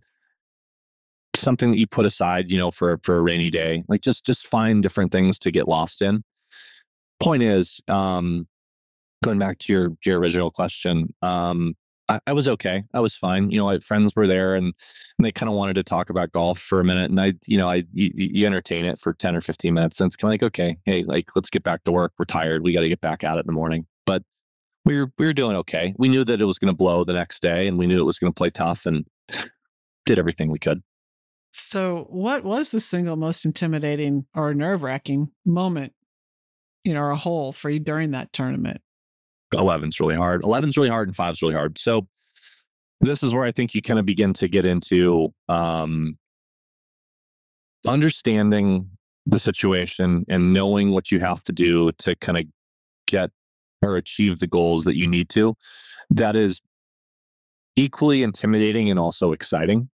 something that you put aside, for a rainy day, like just find different things to get lost in. Point is, going back to your original question, I was okay. I was fine. Friends were there and they kind of wanted to talk about golf for a minute. And you entertain it for 10 or 15 minutes. And it's kind of like, okay, hey, like, let's get back to work. We're tired. We got to get back at it in the morning. But we were doing okay. We knew that it was going to blow the next day and we knew it was going to play tough and did everything we could. So what was the single most intimidating or nerve-wracking moment, or a hole for you during that tournament? 11's really hard. 11's really hard and 5's really hard. So this is where I think you kind of begin to get into understanding the situation and knowing what you have to do to kind of get or achieve the goals that you need to. That is equally intimidating and also exciting,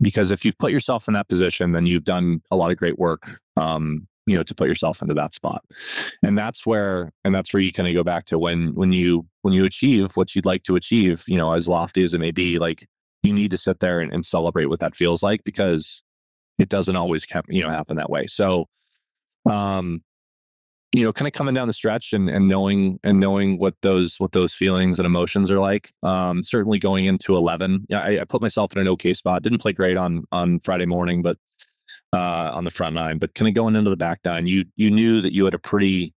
because if you've put yourself in that position, then you've done a lot of great work, to put yourself into that spot. And that's where you kind of go back to when you achieve what you'd like to achieve, as lofty as it may be, like, you need to sit there and celebrate what that feels like, because it doesn't always happen that way. So, kind of coming down the stretch and knowing what those feelings and emotions are like. Certainly going into 11, I put myself in an okay spot. Didn't play great on Friday morning, but on the front nine. But kind of going into the back nine, you knew that you had a pretty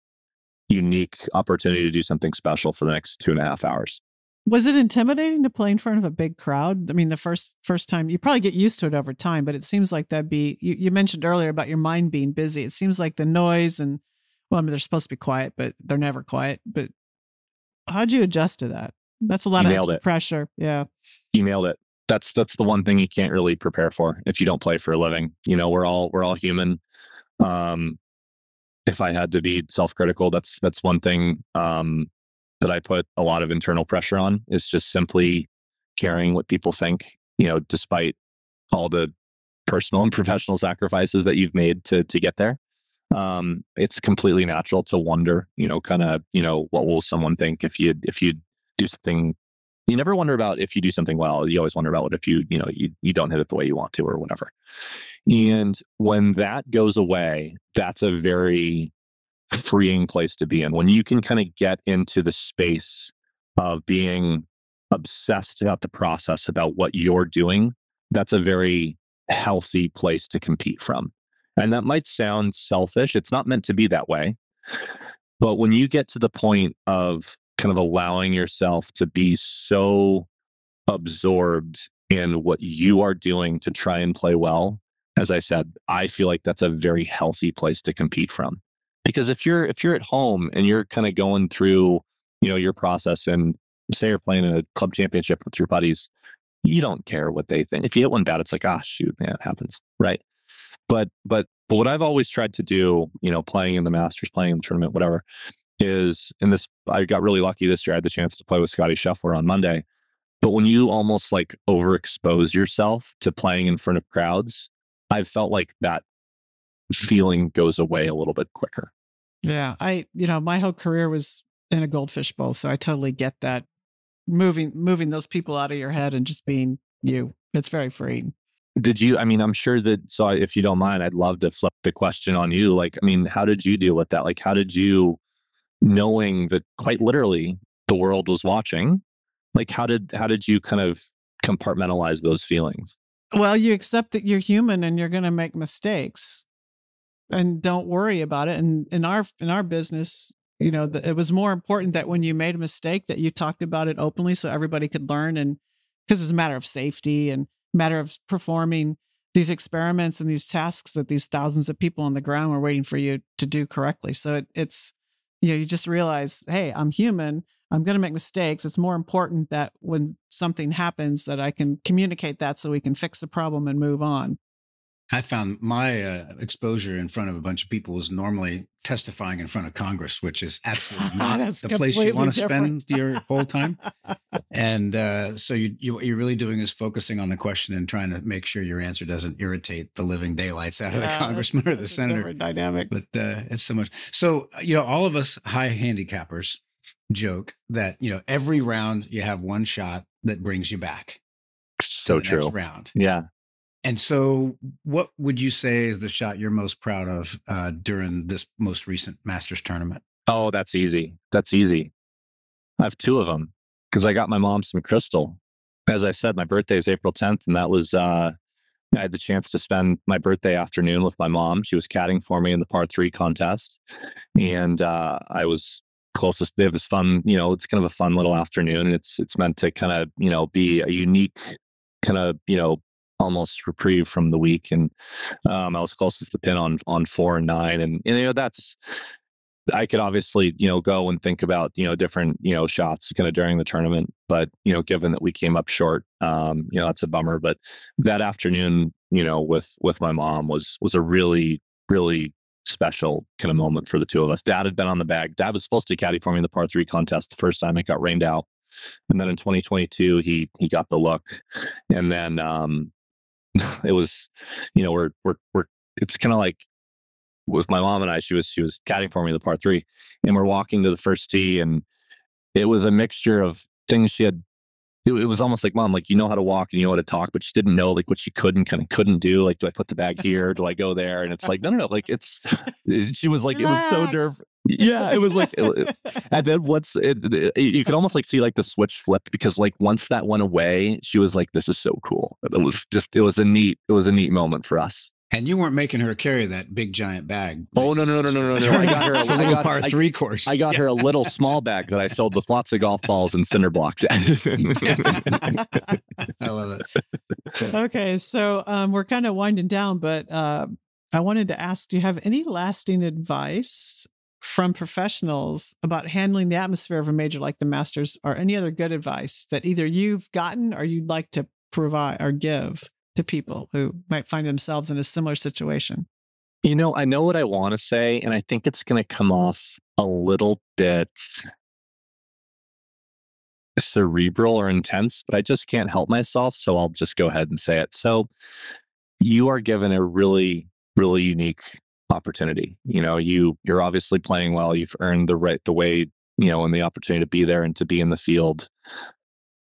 unique opportunity to do something special for the next 2.5 hours. Was it intimidating to play in front of a big crowd? I mean, the first time, you probably get used to it over time, but it seems like that'd be, you mentioned earlier about your mind being busy. It seems like the noise and, well, I mean, they're supposed to be quiet, but they're never quiet. But how'd you adjust to that? That's a lot of extra pressure. Yeah. You nailed it. That's the one thing you can't really prepare for if you don't play for a living. We're all human. If I had to be self-critical, that's one thing that I put a lot of internal pressure on, is just simply caring what people think, despite all the personal and professional sacrifices that you've made to get there. It's completely natural to wonder, what will someone think if you do something. You never wonder about if you do something well. You always wonder about what if you don't hit it the way you want to or whatever. And when that goes away, that's a very freeing place to be in. When you can kind of get into the space of being obsessed about the process, about what you're doing, that's a very healthy place to compete from. And that might sound selfish. It's not meant to be that way. But when you get to the point of kind of allowing yourself to be so absorbed in what you are doing to try and play well, as I said, I feel like that's a very healthy place to compete from. Because if you're at home and you're kind of going through, your process, and say you're playing in a club championship with your buddies, you don't care what they think. If you hit one bad, it's like, shoot, yeah, it happens, right? But what I've always tried to do, playing in the Masters, playing in the tournament, whatever, is, and this, I got really lucky this year. I had the chance to play with Scotty Scheffler on Monday. But when you almost like overexpose yourself to playing in front of crowds, I've felt like that feeling goes away a little bit quicker. Yeah. My whole career was in a goldfish bowl. So I totally get that. Moving those people out of your head and just being you. It's very freeing. I'm sure that, so if you don't mind, I'd love to flip the question on you. Like, how did you deal with that? Like, how did you, knowing that quite literally the world was watching, like, how did you kind of compartmentalize those feelings? Well, you accept that you're human and you're going to make mistakes, and don't worry about it. And in our business, it was more important that when you made a mistake that you talked about it openly so everybody could learn, and because it's a matter of safety and matter of performing these experiments and these tasks that these thousands of people on the ground were waiting for you to do correctly. So it's, you just realize, hey, I'm human. I'm going to make mistakes. It's more important that when something happens that I can communicate that so we can fix the problem and move on. I found my exposure in front of a bunch of people was normally testifying in front of Congress, which is absolutely not the place you want to spend your whole time. And so you're really doing is focusing on the question and trying to make sure your answer doesn't irritate the living daylights out of the congressman or the senator. Dynamic. But it's so much. So, all of us high handicappers joke that, every round you have one shot that brings you back. So true. Next round. Yeah. And so what would you say is the shot you're most proud of during this most recent Masters tournament? Oh, that's easy. That's easy. I have two of them because I got my mom some crystal. As I said, my birthday is April 10th, and that was, I had the chance to spend my birthday afternoon with my mom. She was caddying for me in the par 3 contest. And I was closest. It was fun. It's kind of a fun little afternoon. And it's meant to kind of, be a unique kind of, almost reprieve from the week. And I was closest to pin on 4 and 9. And that's, I could obviously, go and think about, different, shots kind of during the tournament. But, given that we came up short, that's a bummer. But that afternoon, with my mom was a really, really special kind of moment for the two of us. Dad had been on the bag. Dad was supposed to caddy for me in the par 3 contest the first time it got rained out. And then in 2022, he got the look. And then, it was, it's kind of like with my mom and I, she was caddying for me the par 3, and we're walking to the first tee, and it was a mixture of things she had. It was almost like, Mom, like, how to walk and how to talk, but she didn't know like what she couldn't do. Like, do I put the bag here? Do I go there? And it's like, no. Like she was like, Relax. It was so nerve. Yeah, it was like, and then you could almost like see like the switch flipped, because like once that went away, she was like, this is so cool. It was a neat moment for us. And you weren't making her carry that big giant bag. Oh, no. I got her a little par 3 course. I got her a little small bag that I filled with lots of golf balls and cinder blocks. I love it. Okay, so we're kind of winding down, but I wanted to ask, do you have any lasting advice from professionals about handling the atmosphere of a major like the Masters, or any other good advice that either you've gotten or you'd like to provide or give to people who might find themselves in a similar situation? I know what I want to say, and I think it's going to come off a little bit cerebral or intense, but I just can't help myself. So I'll just go ahead and say it. So you are given a really, really unique opportunity. You're obviously playing well. You've earned the way, and the opportunity to be there and to be in the field.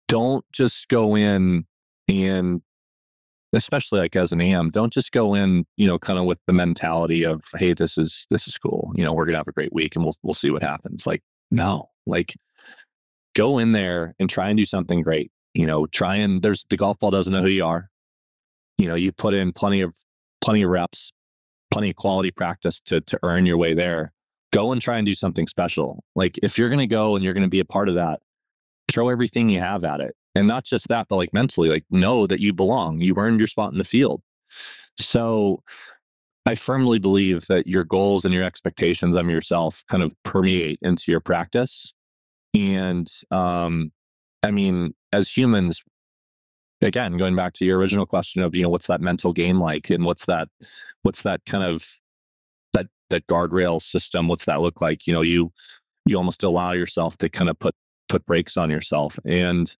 Don't just go in and, especially like as an AM, don't just go in, kind of with the mentality of, hey, this is cool. We're gonna have a great week and we'll see what happens. Like, no, like go in there and try and do something great. The golf ball doesn't know who you are. You put in plenty of reps, plenty of quality practice to earn your way there. Go and try and do something special. Like, if you're gonna go and you're gonna be a part of that, throw everything you have at it. And not just that, but like mentally, like, know that you belong. You earned your spot in the field. So I firmly believe that your goals and your expectations of yourself kind of permeate into your practice. And as humans, again, going back to your original question of, what's that mental game like, and what's that kind of that guardrail system, what's that look like? You almost allow yourself to kind of put brakes on yourself. And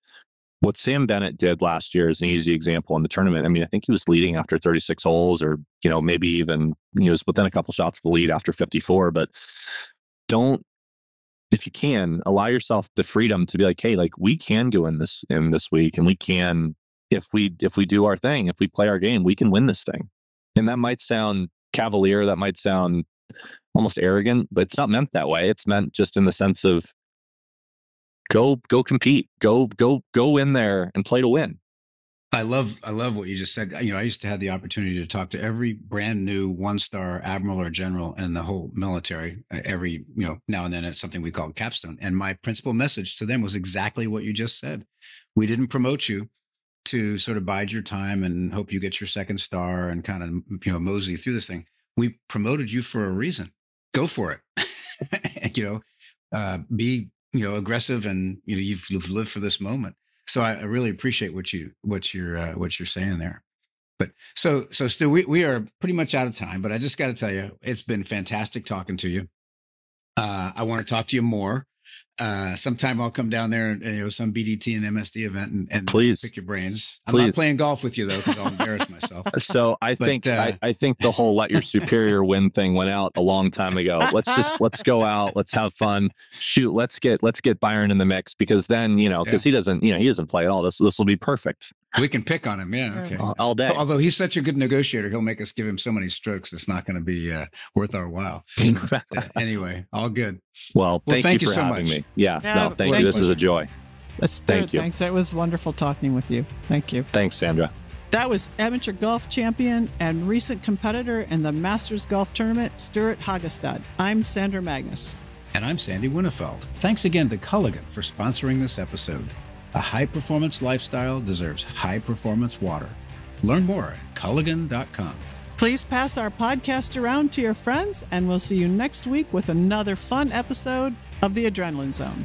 what Sam Bennett did last year is an easy example in the tournament. I think he was leading after 36 holes, or, maybe even, he was within a couple shots of the lead after 54. But if you can, allow yourself the freedom to be like, hey, like, we can go in this week, and we can, if we do our thing, if we play our game, we can win this thing. And that might sound cavalier, that might sound almost arrogant, but it's not meant that way. It's meant just in the sense of, go compete, go in there and play to win. I love what you just said. I used to have the opportunity to talk to every brand new 1-star admiral or general in the whole military. Every, now and then it's something we call capstone. And my principal message to them was exactly what you just said. We didn't promote you to sort of bide your time and hope you get your 2nd star and kind of, mosey through this thing. We promoted you for a reason. Go for it. Be, aggressive, and you've lived for this moment. So I really appreciate what you're saying there. But so Stu, we are pretty much out of time, but I just got to tell you, it's been fantastic talking to you. I want to talk to you more. Sometime I'll come down there and some BDT and MSD event and please pick your brains. I'm not playing golf with you though, because I'll embarrass myself. So I think the whole let your superior win thing went out a long time ago. Let's go out. Let's have fun. Shoot. Let's get Byron in the mix, because then, because he doesn't play at all. This will be perfect. We can pick on him. Yeah. Okay. All day. Although he's such a good negotiator, he'll make us give him so many strokes. It's not going to be worth our while. Anyway, all good. Well, thank you for so having much. me. Yeah. No, thank you. This is a joy. Thank you. Thanks. It was wonderful talking with you. Thank you. Thanks, Sandra. That was amateur golf champion and recent competitor in the Masters Golf Tournament, Stewart Hagestad. I'm Sandra Magnus. And I'm Sandy Winnefeld. Thanks again to Culligan for sponsoring this episode. A high-performance lifestyle deserves high-performance water. Learn more at culligan.com. Please pass our podcast around to your friends, and we'll see you next week with another fun episode of The Adrenaline Zone.